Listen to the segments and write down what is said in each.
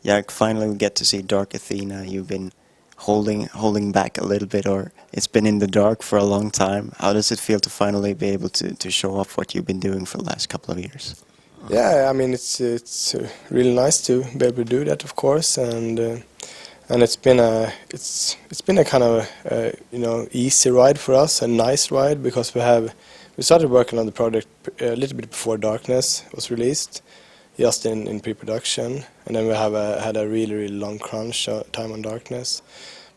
Yeah, finally we get to see Dark Athena. You've been holding back a little bit, or it's been in the dark for a long time. How does it feel to finally be able to show off what you've been doing for the last couple of years? Yeah, I mean it's really nice to be able to do that, of course, and it's been a kind of you know, easy ride for us, a nice ride, because we started working on the project a little bit before Darkness was released, just in pre-production, and then we had a really long crunch time on Darkness.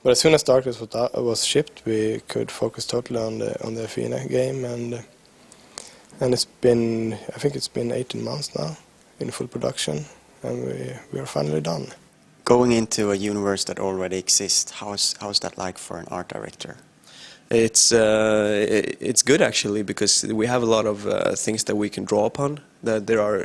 But as soon as Darkness was shipped, we could focus totally on the Athena game, and it's been, I think it's been 18 months now in full production, and we are finally done. Going into a universe that already exists, how's that like for an art director? It's good actually, because we have a lot of things that we can draw upon. That there are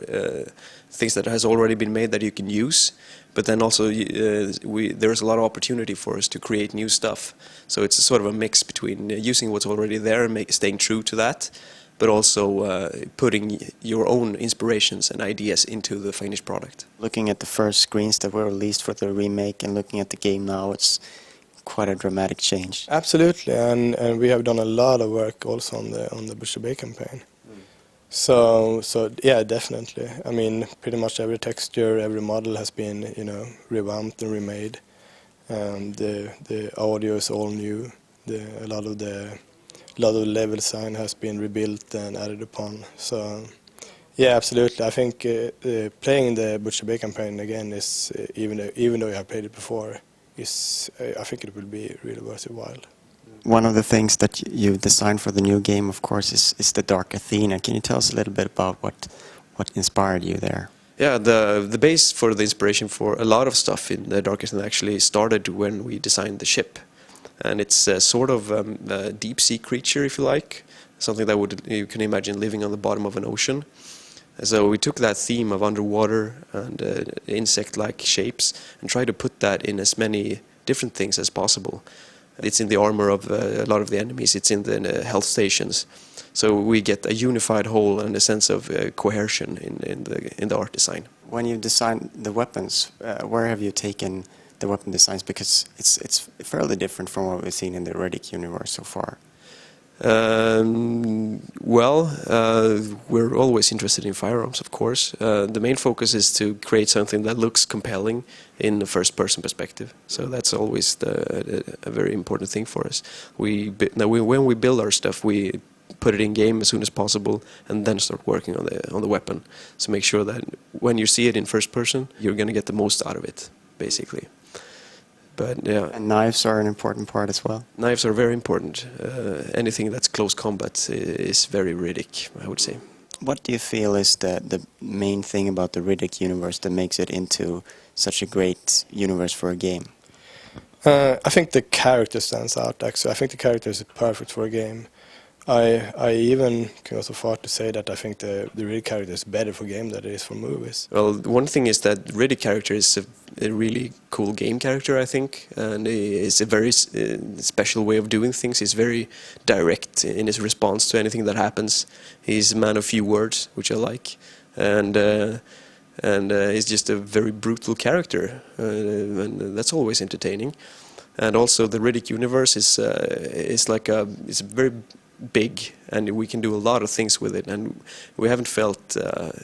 things that has already been made that you can use, but then also there's a lot of opportunity for us to create new stuff. So it's a sort of a mix between using what's already there and staying true to that, but also putting your own inspirations and ideas into the finished product. Looking at the first screens that were released for the remake and looking at the game now, it's quite a dramatic change. Absolutely, and we have done a lot of work also on the Butcher Bay campaign. So yeah, definitely. I mean, pretty much every texture, every model has been, you know, revamped and remade. The audio is all new. A lot of the level design has been rebuilt and added upon. So yeah, absolutely. I think playing the Butcher Bay campaign again is, even though you have played it before, I think it will be really worth your while. One of the things that you designed for the new game, of course, is the Dark Athena. Can you tell us a little bit about what inspired you there? Yeah, the base for the inspiration for a lot of stuff in the Dark Athena actually started when we designed the ship. And it's a sort of a deep sea creature, if you like, something that you can imagine living on the bottom of an ocean. So we took that theme of underwater and insect-like shapes and tried to put that in as many different things as possible. It's in the armor of a lot of the enemies, it's in the health stations. So we get a unified whole and a sense of cohesion in the art design. When you design the weapons, where have you taken the weapon designs? Because it's fairly different from what we've seen in the Riddick universe so far. We're always interested in firearms, of course. The main focus is to create something that looks compelling in the first-person perspective. So that's always a very important thing for us. When we build our stuff, we put it in game as soon as possible and then start working on the weapon. So make sure that when you see it in first person, you're going to get the most out of it, basically. But yeah. And knives are an important part as well. Knives are very important. Anything that's close combat is very Riddick, I would say. What do you feel is the main thing about the Riddick universe that makes it into such a great universe for a game? I think the character stands out, actually. I think the character is perfect for a game. I even go so far to say that I think the Riddick character is better for game than it is for movies. Well, one thing is that Riddick character is a really cool game character, I think, and it's a very special way of doing things. He's very direct in his response to anything that happens. He's a man of few words, which I like, and he's just a very brutal character, and that's always entertaining. And also, the Riddick universe is it's very big, and we can do a lot of things with it, and we haven't felt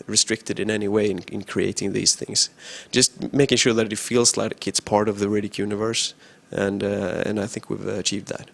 restricted in any way in creating these things. Just making sure that it feels like it's part of the Riddick universe, and I think we've achieved that.